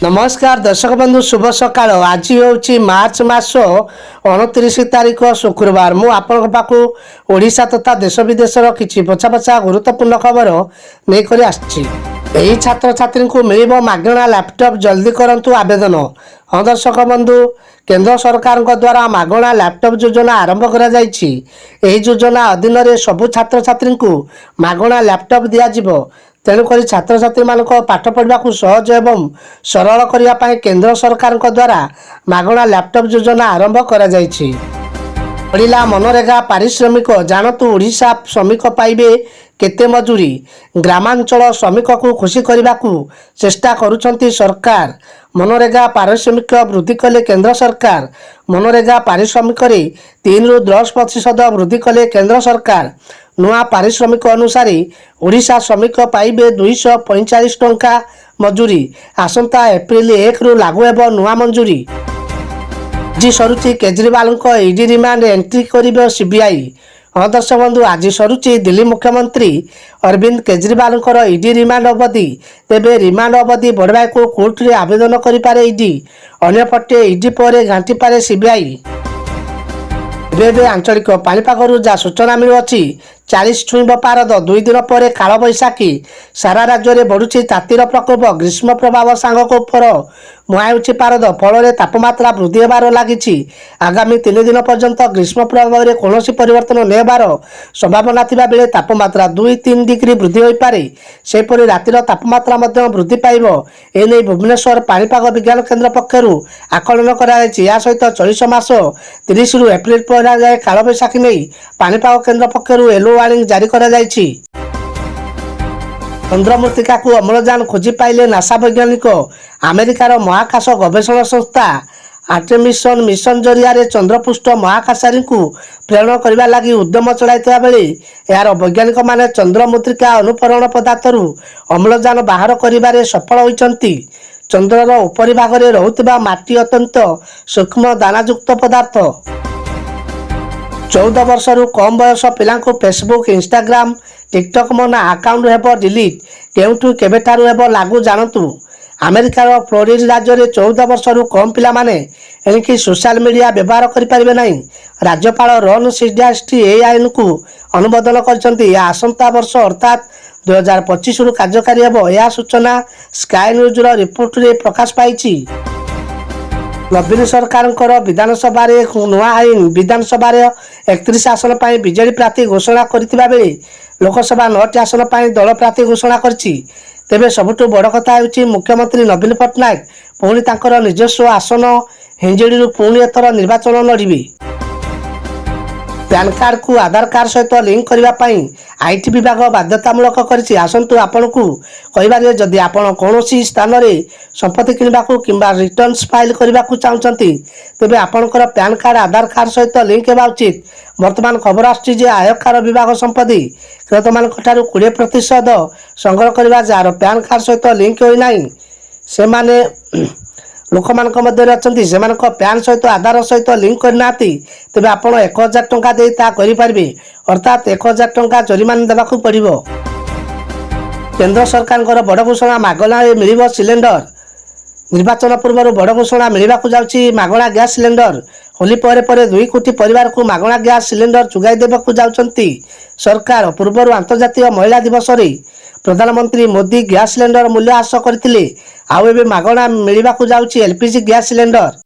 नमस्कार दर्शक बंधु शुभ सकाळ। आज हूँ मार्च मास 29 तारीख शुक्रवार। मु आपण पाखु ओडिशा तथा देश विदेशर किछि बछा बछा गुरुत्वपूर्ण खबर नहीं आछि। एही छात्र छात्री को मिलिबो मागणा लैपटॉप, जल्दी करंतु आवेदन। हाँ दर्शक बंधु, केंद्र सरकार द्वारा मागणा लैपटॉप योजना आरंभ करा जायछि। एही योजना अधीन रे सबु छात्र छात्री को मागणा लैपटॉप दिया जिवो। तेणुक छात्र छात्री मान पाठ पढ़ा सहज एवं सरल करने केंद्र सरकार द्वारा मागणा लैपटॉप योजना आरंभ करा जायछि। पढ़िला मनरेगा पारिश्रमिक जानतु ओडिशा श्रमिक पाइबे केते मजूरी। ग्रामांचल श्रमिक को खुशी करने को चेष्टा करुछंती सरकार। मनरेगा पारिश्रमिक वृद्धि कले केंद्र सरकार। मनरेगा पारिश्रमिक 3 ରୁ 10% वृद्धि कले केंद्र सरकार। नुआ पारिश्रमिक अनुसार ओडिशा श्रमिक पाइबे 245 टंका मजूरी। आसंता एप्रिल 1 ରୁ लागू हेबो नुआ मंजूरी। आज सरुची केजरीवाल ईडी रिमांड एंट्री करिबो सीबीआई। हाँ दर्शक बंधु, आज सरुची दिल्ली मुख्यमंत्री अरविंद केजरीवाल ईडी रिमांड अवधि। तेबे रिमांड अवधि बढ़ावा को कोर्ट रे आवेदन करिपारे ईडी। अन्यपटे ईडी पर घांटी पारे सीबीआई। एबे आंचलिक पाणीपाग जहाँ सूचना मिलुअछि 40 छुईब पारद। 2 दिन पर काल बैशाखी। सारा राज्य में बढ़ुछि तातीर प्रकोप। ग्रीष्म प्रभाव सांगक उपर मुहाउछि पारद। फल तापमात्रा वृद्धि होबार लागिछि। आगामी 3 दिन पर्यंत ग्रीष्म प्रभाव में कौन परिवर्तन नेबार संभावना थिबा बेले तापमात्रा 2-3 डिग्री वृद्धि हो पारे। सेपरि रातिर तापमात्रा मध्य वृद्धि पाइब। एने भुवनेश्वर पाणीपाग विज्ञान केन्द्र पक्षर आकलन कराଯାଇଛି। या सहित चलित मास 30 ରୁ एप्रिल पहला जाए काल बैशाखी नहीं पाणीपाग केन्द्र पक्षर येलो वार्निंग जारी करा जायछि। चंद्रमृत्तिका को अम्लजान खोजी पाइले नासा वैज्ञानिक। अमेरिकार महाकाश गवेषणा संस्था आर्टेमिस मिशन जरिया चंद्रपृष्ठ महाकाशारी को प्रेरण करने लगी उद्यम चलाइथिबा बेले यार वैज्ञानिक माने चंद्रमृत्तिका अनुपरण पदार्थ अम्लजान बाहर करिबारे सफल होइचंती। चंद्रर उपरि भाग में रहुथिबा माटी अत्यंत सूक्ष्म दानायुक्त पदार्थ। 14 वर्ष रु कम बयस पिला फेसबुक, इंस्टाग्राम, टिकटक मना आकाउंट हेब डिलीट। केउठु केबेठारु हेब लागू जानतु। अमेरिकार फ्लोरिडा राज्य में 14 वर्ष रु कम पिला माने एणिकी सोशल मीडिया व्यवहार करें नहीं। राज्यपाल रन सीडास्टी ए आईन को अनुमोदन करछंती। आसंता वर्ष अर्थात 2025 रु कार्यकारी हेब। यह सूचना स्काई न्यूज रिपोर्ट रे प्रकाश पाइछि। नवीन सरकार विधानसभा नुआ आईन। विधानसभा 31 आसन पर बीजेडी प्रार्थी घोषणा करथिबा बेले लोकसभा 9टी आसन पर दल प्रार्थी घोषणा करछि। तेबे सबुठु बड़ कथा हेउछि मुख्यमंत्री नवीन पट्टनायक पुणी तांकर निजस्व आसन हिंजेडी पुणी एथर निर्वाचन लड़िबे। पैन कार्ड को आधार कार्ड सहित लिंक करने आईटी विभाग बाध्यतामूलक करिछि। आसंतु आपन को कहिबारे जदि आपण कौनसी स्थान रे संपत्ति किनिबा को किंबा रिटर्न्स फाइल करने को चाहते तेबे आपणकर पैन कार्ड आधार कार्ड सहित लिंक हेबा उचित। वर्तमान खबर आछि जे आयकर विभाग संपत्ति क्रेता मान 20% संग्रह करबा जार पैन कार्ड सहित लिंक होई नाही से माने लोक मान से पैन सहित आधार सहित लिंक करना तेज आप 1000 टंका दे करें। अर्थात 1000 टंका जरिमाना देवाक पड़ो। केंद्र सरकार बड़ घोषणा मागणा मिल सिलेंडर। निर्वाचन पूर्व बड़ घोषणा मिलवा जाऊँगी मागणा गैस सिलेंडर। होली पर 2 कोटी परिवार को मागणा गैस सिलेंडर जोगाई देवाक जाउछंती सरकार। पूर्व अंतर्जातीय महिला दिवस रे प्रधानमंत्री मोदी गैस सिलेंडर मूल्य ह्रास करथिले। आउ एबे मागणा मिलवा जाउछि एलपीजी गैस सिलेंडर।